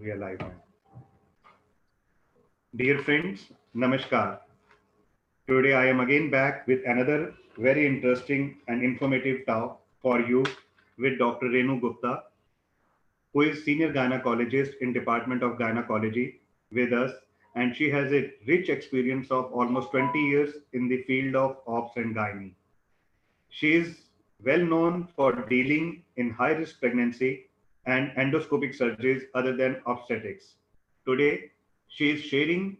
We are live now. Dear friends, Namaskar. Today I am again back with another very interesting and informative talk for you with Dr. Renu Gupta, who is senior gynecologist in Department of Gynecology with us, and she has a rich experience of almost 20 years in the field of OBS and gynae. She is well known for dealing in high risk pregnancy and endoscopic surgeries other than obstetrics. Today, she is sharing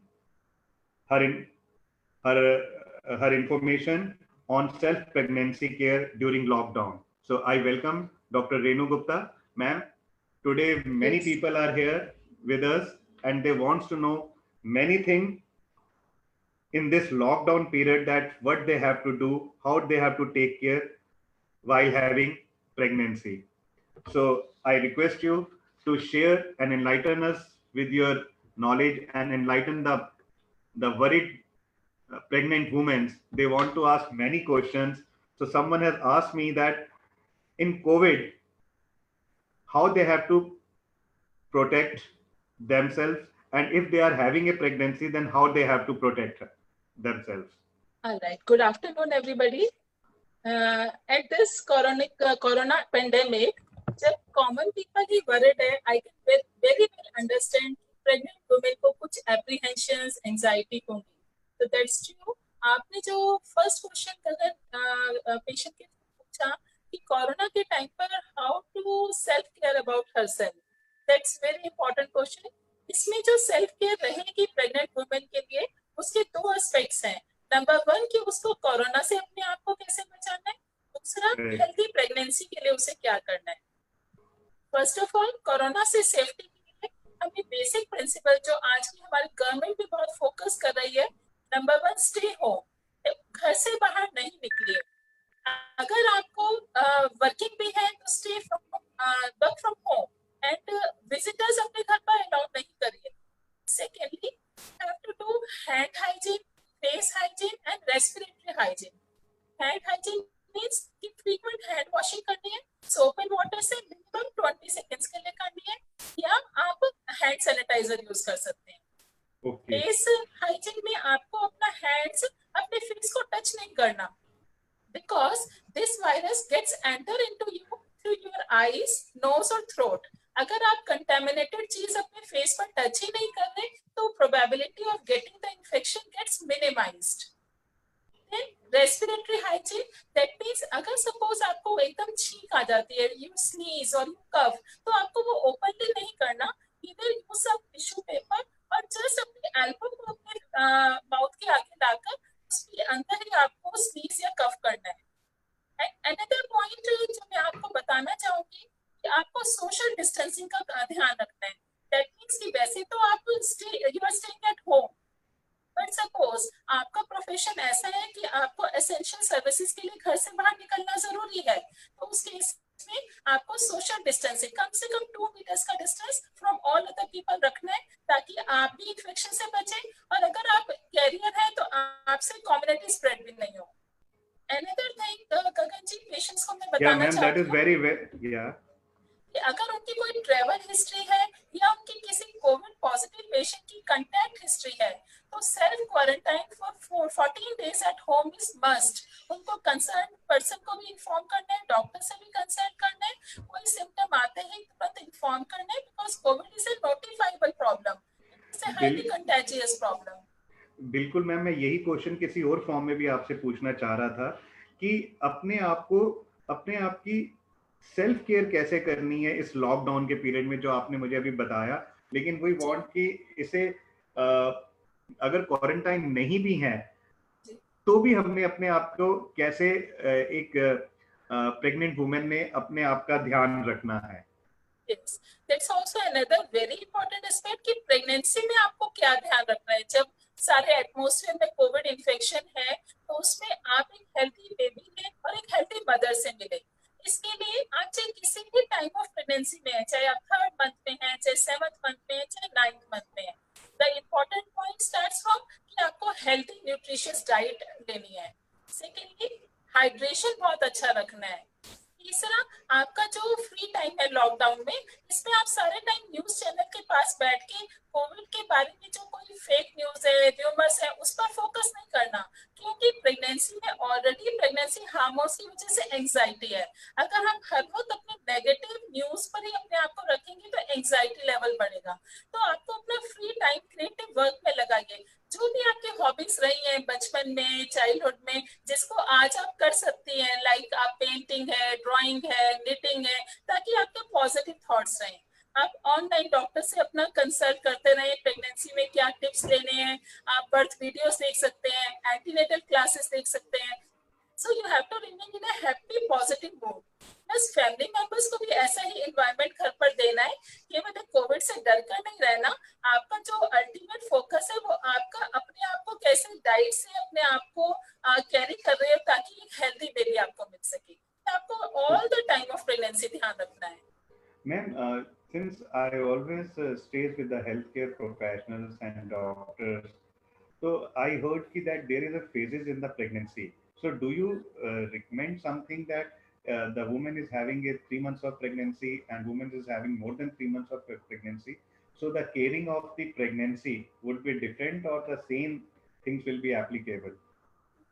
her, in, her information on self pregnancy care during lockdown. So, I welcome Dr. Renu Gupta. Ma'am, today many Yes. people are here with us and they want to know many things in this lockdown period, that what they have to do, how they have to take care while having pregnancy. So I request you to share and enlighten us with your knowledge and enlighten the worried pregnant women. They want to ask many questions. So someone has asked me that in COVID, how they have to protect themselves, and if they are having a pregnancy, then how they have to protect themselves. All right. Good afternoon, everybody. At this corona pandemic, जब common people ही worried है, I can very well understand pregnant women को कुछ apprehensions, anxiety होंगी. So that's true. आपने जो first question अगर patient के पूछा कि कोरोना के टाइम पर how to self care about herself, that's very important question. इसमें जो self care रहेगी pregnant women के लिए, उसके दो aspects हैं. नंबर 1 कि उसको कोरोना से अपने आप को कैसे बचाना है, दूसरा हेल्दी प्रेगनेंसी के लिए उसे क्या करना है. फर्स्ट ऑफ ऑल, कोरोना से सेफ्टी के लिए हमें बेसिक प्रिंसिपल जो आज की हमारी गवर्नमेंट भी बहुत फोकस कर रही है. नंबर 1, स्टे होम, घर से बाहर नहीं निकलिए. अगर आपको वर्किंग भी है तो stay work from home and visitors अपने घर पर अलाउ नहीं करिए. Secondly, have to do hand hygiene, face hygiene and respiratory hygiene. Hand hygiene means कि frequent hand washing करनी है, soap and water से minimum 20 seconds के लिए करनी है, या आप hand sanitizer यूज कर सकते हैं. Okay. Face hygiene में आपको अपना hands अपने face को touch नहीं करना, because this virus gets enter into you through your eyes, nose or throat. अगर आप contaminated चीज अपने face पर touch ही नहीं कर रहे, तो probability of getting the infection gets minimized. Then respiratory hygiene, that means अगर suppose आपको एकदम छींक आ जाती है, you sneeze or you cough, तो आपको वो openly नहीं करना. Either use some tissue paper और just अपने elbow को अपने mouth के आगे लाकर उसके अंदर ही आपको sneeze या cough करना है. And another point जो मैं आपको बताना चाहूंगी कि आपको सोशल डिस्टेंसिंग का ध्यान रखना है. दैट मींस कि वैसे तो आप you are staying at home, but suppose आपका प्रोफेशन ऐसा है कि आपको एसेंशियल सर्विसेज के लिए घर से बाहर निकलना जरूरी है, तो उस केस में आपको सोशल डिस्टेंसिंग कम से कम 2 मीटर्स का distance from all other people रखना है, ताकि आप भी इन्फेक्शन से बचें और अगर आप कैरियर है तो आपसे कम्युनिटी स्प्रेड भी नहीं हो. Another thing, गगन जी, पेशेंट्स को मैं बताना चाहती हूँ. That is very well. Yeah. अगर उनकी कोई ट्रैवल हिस्ट्री है या उनकी किसी कोविड पॉजिटिव पेशेंट की कांटेक्ट हिस्ट्री है, तो self quarantine for 14 days at home is must. उनको कंसर्न पर्सन को भी इन्फॉर्म करना है, डॉक्टर से भी कंसल्ट करना है, कोई सिम्टम आते ही तुरंत इन्फॉर्म करना है, because Covid is a notifiable problem, it's a highly contagious problem. बिल्कुल मैम, मैं यही क्वेश्चन किसी और फॉर्म में भी आपसे पूछना चाह रहा था कि अपने आप की सेल्फ केयर कैसे करनी है इस लॉकडाउन के पीरियड में, जो आपने मुझे अभी बताया. लेकिन वी वांट कि इसे अगर क्वारंटाइन नहीं भी है तो भी हमने अपने आप को कैसे एक प्रेग्नेंट वुमेन ने अपने आप का ध्यान रखना है. Yes, that's also another very important aspect कि प्रेगनेंसी में आपको क्या ध्यान रखना है. जब सारे एटमॉस्फेयर में कोविड इन्फेक्शन है, तो उसमें आप एक हेल्थी बेबी लें और एक हेल्थी मदर से मिले. इसके लिए आप चाहे किसी भी टाइम ऑफ प्रेगनेंसी में है, चाहे आप 3rd मंथ में हैं, चाहे 7th मंथ में हैं, चाहे 9th मंथ में हैं, the important point starts from कि आपको हेल्थी न्यूट्रिशियस डाइट लेनी है. सेकेंडली, हाइड्रेशन बहुत अच्छा रखना है. तीसरा, आपका जो फ्री टाइम है लॉकडाउन में, इसमें आप सारे टाइम न्यूज चैनल के पास बैठ के कोविड के बारे में जो कोई फेक न्यूज है, र्यूमर्स है, उस पर फोकस नहीं करना, क्योंकि प्रेगनेंसी में ऑलरेडी प्रेगनेंसी हार्मोन्स की वजह से एंजाइटी है। अगर हम हर वक्त अपने नेगेटिव न्यूज पर ही अपने आप को रखेंगे तो एंजाइटी लेवल बढ़ेगा। तो आपको अपना फ्री टाइम क्रिएटिव वर्क में लगाइए। जो भी आपकी हॉबीज रही हैं बचपन में, चाइल्डहुड में, जिसको आज आप कर सकती हैं, लाइक आप पेंटिंग है, ड्राइंग है, निटिंग है, ताकि आपके पॉजिटिव थॉट्स रहें। आप ऑनलाइन डॉक्टर से अपना कंसल्ट करते रहें, प्रेगनेंसी में क्या टिप्स लेने हैं। आप बर्थ वीडियोस देख सकते हैं, एंटीनेटल क्लासेस देख सकते हैं। So you have to remain in a happy positive mood. बस फैमिली मेंबर्स को भी ऐसा ही एनवायरनमेंट घर पर देना है कि मतलब कोविड से डर कर नहीं रहना। आपका जो अल्टीमेट फोकस है वो आपका अपने आप को कैसे डाइट से अपने आप को कैरी कर रहे हो ताकि एक हेल्दी बेबी आपको मिल सके। आपको all the time of pregnancy ध्यान रखना है। Ma'am, since I always stays with the healthcare professionals and doctors, so I heard that there is a phases in the pregnancy. So do you recommend something that the woman is having a 3 months of pregnancy and woman is having more than 3 months of pregnancy? So the caring of the pregnancy would be different or the same things will be applicable?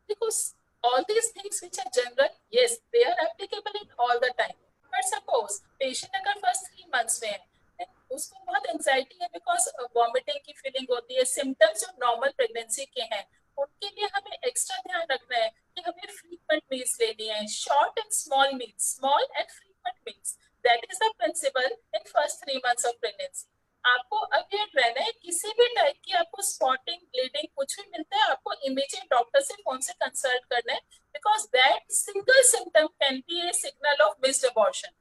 Because all these things which are general, yes, they are applicable in all the time. But suppose patient अगर first 3 months में है, then उसको बहुत anxiety है because vomiting की feeling होती है, symptoms जो नॉर्मल प्रेगनेंसी के हैं, उनके लिए हमें एक्स्ट्रा ध्यान रखना है कि हमें फ्रीक्वेंट मील्स लेनी है, short and small meals, small and frequent meals. That is the principle in first 3 months of pregnancy. आपको अपडेट रहना है, किसी भी टाइप की आपको स्पॉटिंग, ब्लीडिंग कुछ भी मिलता है, आपको इमीडिएट डॉक्टर से फोन से कंसल्ट करना है, because that single symptom can be A signal of missed abortion.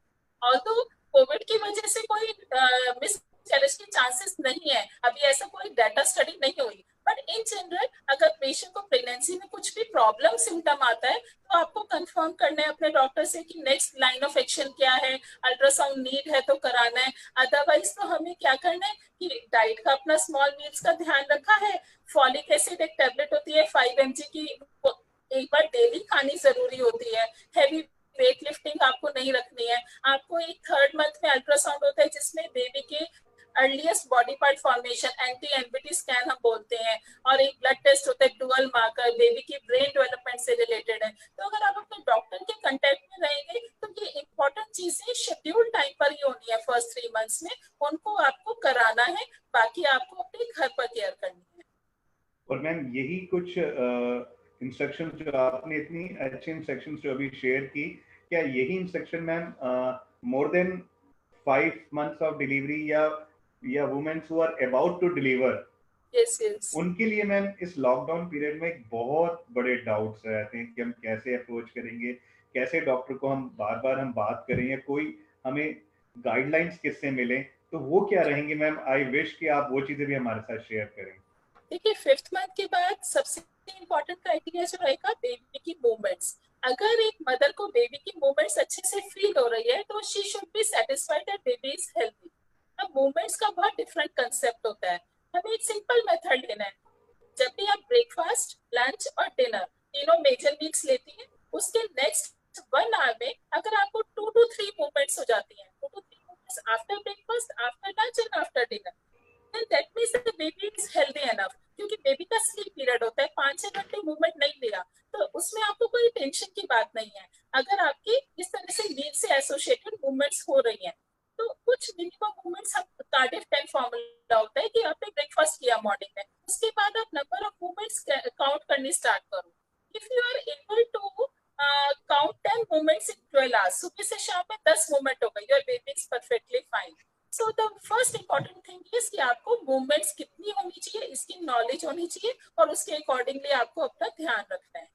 Although Covid की वजह से कोई मिसकैरेज के चांसेस नहीं है, अभी ऐसा कोई डाटा स्टडी नहीं हुई, बट इन जनरल अगर पेशेंट को प्रेगनेंसी में कुछ भी प्रॉब्लम सिम्टम आता है तो आपको कंफर्म करना है अपने डॉक्टर से कि नेक्स्ट लाइन ऑफ एक्शन क्या है, अल्ट्रासाउंड नीड है तो कराना है। अदरवाइज तो हमें क्या करना है कि डाइट का अपना स्मॉल मील्स का ध्यान रखा है, फॉलिक एसिड एक टेबलेट होती है 5 mg की, एक बार डेली खानी जरूरी होती है। हैवी वेट लिफ्टिंग आपको नहीं रखनी है। आपको एक 3rd month में अल्ट्रासाउंड होता है जिसमें बेबी के earliest body part formation, anti NBT scan हम बोलते हैं, और एक ब्लड टेस्ट होता है डुअल मार्कर, बेबी की ब्रेन डेवलपमेंट से रिलेटेड है। तो अगर आप अपने डॉक्टर के कांटेक्ट में रहेंगे तो ये इंपॉर्टेंट चीजें शेड्यूल टाइम पर ही होनी है फर्स्ट 3 months में, उनको आपको कराना है, बाकी आपको अपने घर पर केयर करनी है। और मैम यही कुछ इंस्ट्रक्शंस जो आपने इतनी अच्छी इंस्ट्रक्शंस जो अभी शेयर की, क्या यही instruction ma'am more than 5 months of delivery या women who are about to deliver, yes. उनके लिए मैम इस लॉकडाउन पीरियड में एक बहुत बड़े डाउट्स रहते हैं कि हम कैसे अप्रोच करेंगे, कैसे डॉक्टर को हम बार हम बात करें, या कोई हमें गाइडलाइंस किससे मिले, तो वो क्या रहेंगे मैम? आई विश कि आप वो चीजें भी हमारे साथ शेयर करें। देखिए 5th मंथ के बाद सबसे इम्पोर्टेंट क्राइटेरिया जो रहेगा बेबी की मूवमेंट्स। अगर एक मदर को बेबी की मूवमेंट्स अच्छे से फील हो रही है तो she should be satisfied that baby is healthy. अब मूवमेंट्स का बहुत डिफरेंट कंसेप्ट होता है। हमें एक सिंपल मेथड लेना है। जब भी आप ब्रेकफास्ट, लंच और डिनर तीनों मेजर मील्स लेती हैं, उसके नेक्स्ट 1 hour में अगर आपको 2 to 3 मूवमेंट्स हो जाती हैं, 2 to 3 movements after breakfast, after lunch and after dinner, then that means the baby is healthy enough। क्योंकि बेबी का स्लीप पीरियड होता है, 5-6 घंटे मूवमेंट नहीं लिया तो उसमें आपको कोई टेंशन की बात नहीं है। अगर आपकी इस तरह से नींद से एसोसिएटेड मूवमेंट्स हो रही हैं तो कुछ मिनिमम मूवमेंट्स, हम कार्डिफ 10 फॉर्मूला होता है कि आपने ब्रेकफास्ट किया मॉर्निंग में, उसके बाद आप नंबर ऑफ मूवमेंट्स काउंट करनी स्टार्ट करो। If you are able to count 10 movements in 12 hours, सुबह से शाम में 10 मूवमेंट हो गई, your baby is perfectly fine. So the first important thing is कि आपको मूवमेंट्स कितनी होनी चाहिए इसकी नॉलेज होनी चाहिए, और उसके अकॉर्डिंगली आपको अपना ध्यान रखना है।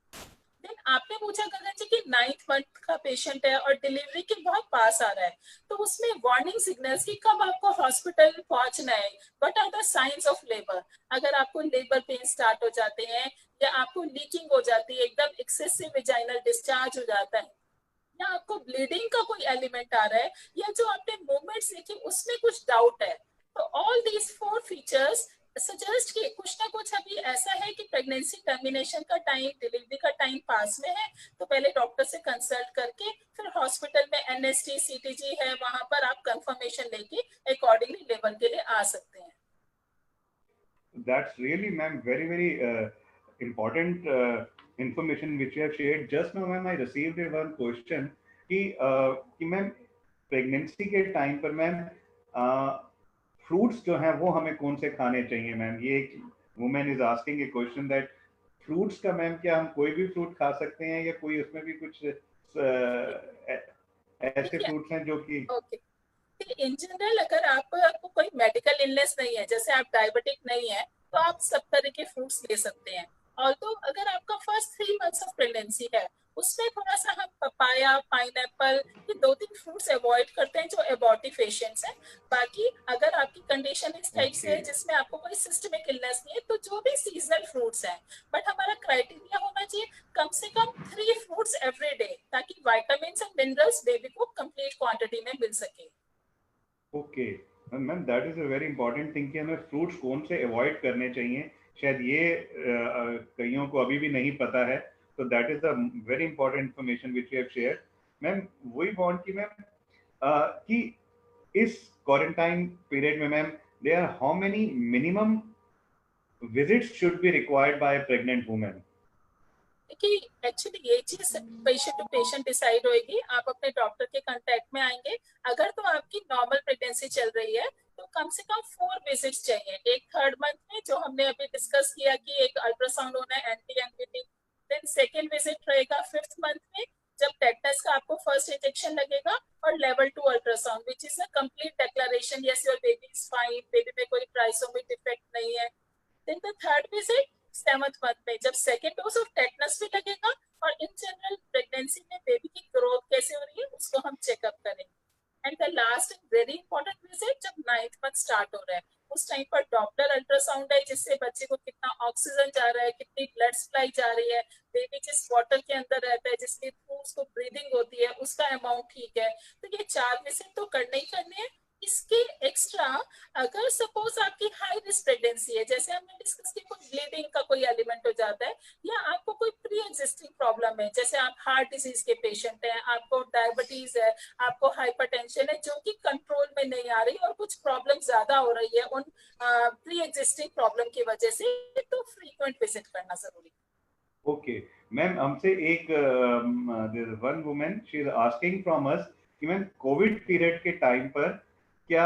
देन आपने पूछा गगन जी कि 9th मंथ का पेशेंट है और डिलीवरी के बहुत पास आ रहा है, तो उसमें वार्निंग सिग्नल्स की कब आपको हॉस्पिटल पहुंचना है, what are the science of labour. अगर आपको लेबर पेन स्टार्ट हो जाते हैं, या आपको लीकिंग हो जाती है, एकदम एक्सेसिव वेजाइनल डिस्चार्ज हो जाता है, या आपको ब्लीडिंग का कोई एलिमेंट आ रहा है, या जो आपने मूवमेंट्स देखी उसमें कुछ डाउट है, तो ऑल दीज 4 फीचर्स सजेस्ट कि कुछ ना कुछ अभी ऐसा है कि प्रेगनेंसी टर्मिनेशन का टाइम, डिलीवरी का टाइम पास में है, तो पहले डॉक्टर से कंसल्ट करके फिर हॉस्पिटल में एनएसटी सीटीजी है, वहां पर आप कंफर्मेशन लेके अकॉर्डिंगली लेबर के लिए आ सकते हैं। That's really, ma'am, very, very important information which you have shared. Just now, ma'am, I received one question कि मैम प्रेगनेंसी के टाइम पर मैम फ्रूट्स जो हैं वो हमें कौन से खाने चाहिए मैम? ये एक women is asking A question that fruits का मैम क्या हम कोई भी फ्रूट खा सकते हैं या कोई उसमें भी कुछ ऐसे देखिए, फ्रूट्स हैं जो कि ओके, इन जनरल अगर आपको कोई मेडिकल इलनेस नहीं है, जैसे आप डायबिटिक नहीं है, तो आप सब तरह के फ्रूट्स ले सकते हैं। ऑल्दो अगर आपका फर्स्ट 3 मंथ्स ऑफ प्रेगनेंसी है, उसमें थोड़ा सा हम पपाया, पाइनएप्पल, ये 2-3 फ्रूट्स अवॉइड करते हैं जो एबॉर्टिव पेशेंट्स हैं। बाकी अगर आपकी कंडीशन इस टाइप से ओके है जिसमें आपको कोई सिस्टमिक इलनेस नहीं है, तो जो भी सीजनल फ्रूट्स हैं, बट हमारा क्राइटेरिया होना चाहिए कम से कम 3 फ्रूट्स एवरी डे, ताकि विटामिन एंड मिनरल्स बेबी को कंप्लीट क्वांटिटी में मिल सके। Okay ma'am, that is a very important thing कि हमें फ्रूट्स कौन से अवॉइड करने चाहिए। शायद ये कईयों को अभी भी नहीं पता है, तो that is a very important information which you have shared. Ma'am वही वांट कि मैम कि इस क्वारंटाइन पीरियड में ma'am there are how many minimum visits should be required by pregnant women? देखिए, एक्चुअली ये चीज पेशेंट टू पेशेंट डिसाइड होगी। आप अपने डॉक्टर के कांटेक्ट में आएंगे। अगर तो आपकी नॉर्मल प्रेगनेंसी चल रही है, तो कम से कम 4 विजिट्स चाहिए। एक 3rd मंथ में जो हमने अभी डिस्कस किया कि एक अल्ट्रासाउंड होना है, anti NPT. Then second visit रहेगा 5th मंथ में, जब टेटनस का आपको फर्स्ट इंजेक्शन लगेगा, और level 2 ultrasound which is a complete declaration, yes your baby is fine, baby में कोई ट्राइसोमी डिफेक्ट नहीं है। Then the third visit 7th month में, जब सेकेंड डोज ऑफ टेटनस भी लगेगा, और इन जनरल प्रेगनेंसी में बेबी की ग्रोथ कैसे हो रही है उसको हम चेकअप करेंगे। And the last and very important visit जब 9th मंथ स्टार्ट हो रहा है, उस टाइम पर डॉप्लर अल्ट्रासाउंड है, जिससे बच्चे को कितना ऑक्सीजन जा रहा है, कितनी ब्लड सप्लाई जा रही है, बेबी जिस वाटर के अंदर रहता है, जिसके थ्रू उसको ब्रीदिंग होती है, उसका अमाउंट ठीक है। तो ये 4 विजिट तो करने ही करने हैं। इसके एक्स्ट्रा अगर सपोज आपकी हाई रिस्क प्रेगनेंसी है, जैसे हमने डिस्कस किया, कोई ब्लीडिंग का कोई एलिमेंट हो जाता है, या आपको कोई प्री एग्जिस्टिंग प्रॉब्लम है, जैसे आप हार्ट डिजीज के पेशेंट हैं, आपको डायबिटीज है, आपको हाइपरटेंशन है जो कि कंट्रोल में नहीं आ रही, और कुछ प्रॉब्लम ज्यादा हो रही है उन प्री एग्जिस्टिंग प्रॉब्लम की वजह से, तो फ्रीक्वेंट विजिट करना जरूरी है। ओके मैम, हमसे एक one women she is asking from us कि मैम कोविड पीरियड के टाइम पर क्या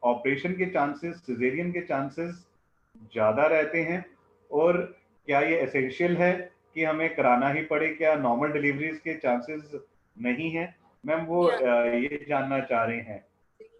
ऑपरेशन के चांसेस, सिजेरियन के चांसेस ज्यादा रहते हैं, और क्या ये एसेंशियल है कि हमें कराना ही पड़े? क्या नॉर्मल डिलीवरीज के चांसेस नहीं है? मैम वो या ये जानना चाह रहे हैं।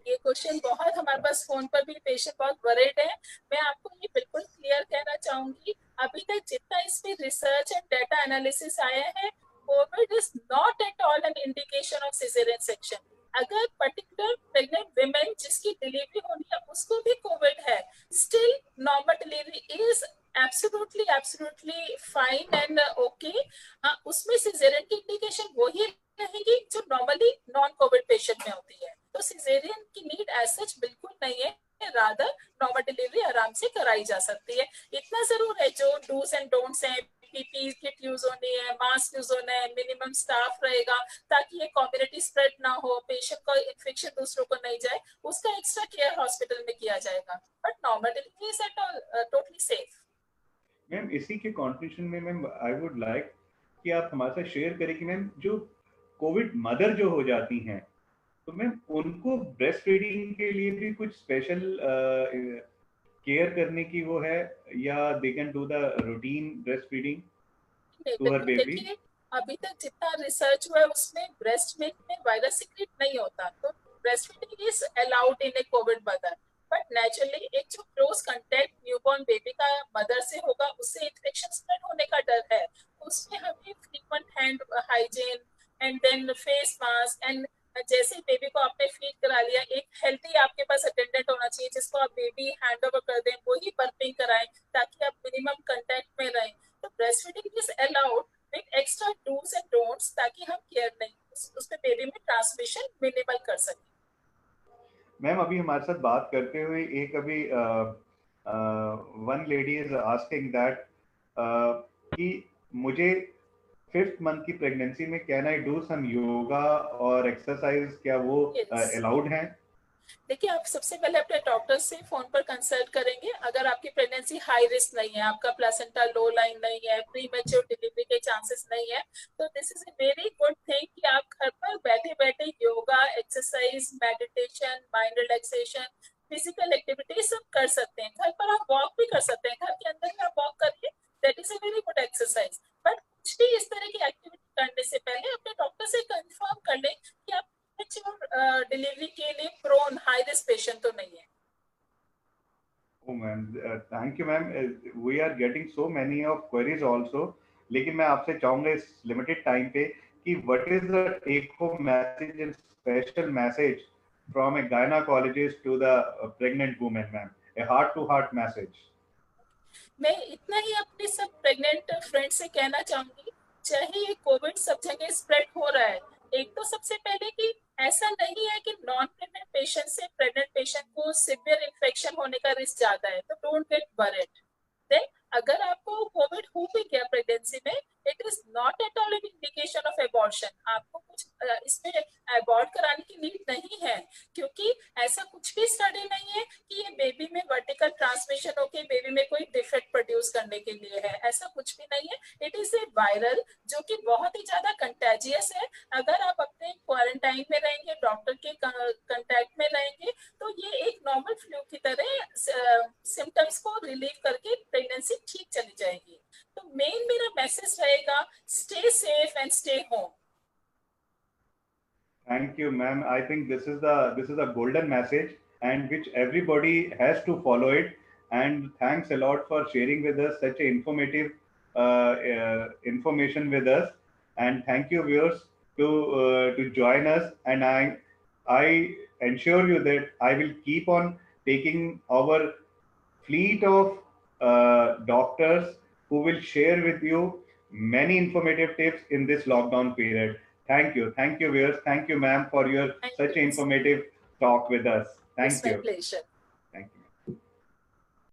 ये क्वेश्चन बहुत हमारे पास फोन पर भी पेशेंट बहुत वरीड है। मैं आपको ये बिल्कुल क्लियर कहना चाहूंगी, अभी तक जितना इसमें रिसर्च एंड डेटा एनालिसिस आया है, Covid is not at all an indication of caesarean section. अगर पर्टिकुलर प्रेग्नेंट विमेन जिसकी डिलीवरी होनी है उसको भी कोविड है, still normal delivery is absolutely fine and okay. हाँ, उसमें सिजेरियन की इंडिकेशन वही रहेगी जो नॉर्मली नॉन कोविड पेशेंट में होती है। तो सिजेरियन की नीड एज सच बिल्कुल नहीं है, रादर नॉर्मल डिलीवरी आराम से कराई जा सकती है। इतना जरूर है जो डूज एंड डोंट्स हैं, पीपी किट यूज होनी है, मास्क यूज होना है, मिनिमम स्टाफ रहेगा, ताकि ये कम्युनिटी स्प्रेड ना हो, पेशेंट का इन्फेक्शन दूसरों को नहीं जाए, उसका एक्स्ट्रा केयर हॉस्पिटल में किया जाएगा। But normal delivery is at all totally safe. Ma'am इसी के कॉन्ट्रीब्यूशन में मैम आई वुड लाइक कि आप हमारे साथ शेयर करें कि मैम जो कोविड मदर जो हो जाती हैं, तो मैम उनको ब्रेस्ट फीडिंग के लिए भी कुछ स्पेशल केयर करने की वो है, या they can do the routine breast feeding नहीं, टू हर बिल्कुल बेबी? देखिए, अभी तक जितना रिसर्च हुआ है उसमें ब्रेस्ट मिल्क में वायरस सिक्रेट नहीं होता, तो breastfeeding is allowed in A Covid mother. But naturally एक जो क्लोज कांटेक्ट न्यूबॉर्न बेबी का मदर से होगा, उससे इन्फेक्शन स्प्रेड होने का डर है। उसमें हमें frequent hand hygiene and then face mask and, जैसे बेबी को आपने फीड करा लिया, एक हेल्थी आपके पास अटेंडेंट होना चाहिए जिसको आप बेबी हैंड ओवर कर दें, वही बर्पिंग कराएं, ताकि आप मिनिमम कांटेक्ट में रहें। तो breastfeeding is allowed with extra dos and don'ts, ताकि हम केयर नहीं उसमें बेबी में ट्रांसमिशन मिनिमल कर सकें। मैम अभी हमारे साथ बात करते हुए एक अभी one lady is asking that कि मुझे 5th month की प्रेगनेंसी में can I do some yoga और एक्सरसाइज, क्या वो Yes. अलाउड है? देखिए, आप सबसे पहले अपने डॉक्टर से फोन पर कंसल्ट करेंगे। अगर आपकी प्रेगनेंसी हाई रिस्क नहीं है, आपका प्लेसेंटा लो लाइन नहीं है, प्री मैच्योर डिलीवरी के चांसेस नहीं है, तो this is a very good thing कि आप घर पर बैठे बैठे yoga, exercise, meditation, mind relaxation, physical activity सब कर सकते हैं। घर पर आप वॉक भी कर सकते हैं, घर के अंदर ही आप वॉक करिए, that is a very good exercise. But कुछ भी इस तरह की एक्टिविटी करने से पहले अपने डॉक्टर से कंफर्म कर लें कि आप डिलीवरी के लिए प्रोन हाई रिस्क पेशेंट तो नहीं है। Oh ma'am, thank you ma'am. We are getting so many of queries also. लेकिन मैं आपसे चाहूंगा इस लिमिटेड टाइम पे कि what is the take home message and special message from a gynecologist to the pregnant woman, ma'am? A heart to heart message. मैं इतना ही अपने सब प्रेग्नेंट फ्रेंड से कहना चाहूंगी, चाहे ये कोविड सब जगह स्प्रेड हो रहा है, एक तो सबसे पहले कि ऐसा नहीं है कि नॉन प्रेग्नेंट पेशेंट से प्रेग्नेंट पेशेंट को सिवियर इन्फेक्शन होने का रिस्क ज्यादा है, तो डोंट गेट वरीड। देन अगर आपको कोविड हो भी गया प्रेगनेंसी में, it is not at all an indication of abortion. आपको कुछ इसमें एबॉर्ट कराने की नीड नहीं है, क्योंकि ऐसा कुछ भी स्टडी नहीं है कि ये बेबी में वर्टिकल ट्रांसमिशन होकर बेबी में कोई डिफेक्ट प्रोड्यूस करने के लिए है, ऐसा कुछ भी नहीं है। इट इज ए वायरल जो कि बहुत ही ज्यादा कंटेजियस है। अगर आप अपने क्वारंटाइन में रहेंगे, डॉक्टर के कंटेक्ट में रहेंगे, तो ये एक नॉर्मल फ्लू की तरह सिम्टम्स को रिलीव करके प्रेगनेंसी ठीक चली जाएगी। तो मेन मेरा मैसेज रहेगा, stay safe and stay home. Thank you, ma'am. I think this is a golden message, and which everybody has to follow it. And thanks a lot for sharing with us such a informative information with us. And thank you, viewers, to join us. And I ensure you that I will keep on taking our fleet of doctors who will share with you many informative tips in this lockdown period. Thank you, viewers. Thank you, ma'am, for your Thank such you. informative talk with us. It's Thank my you. pleasure.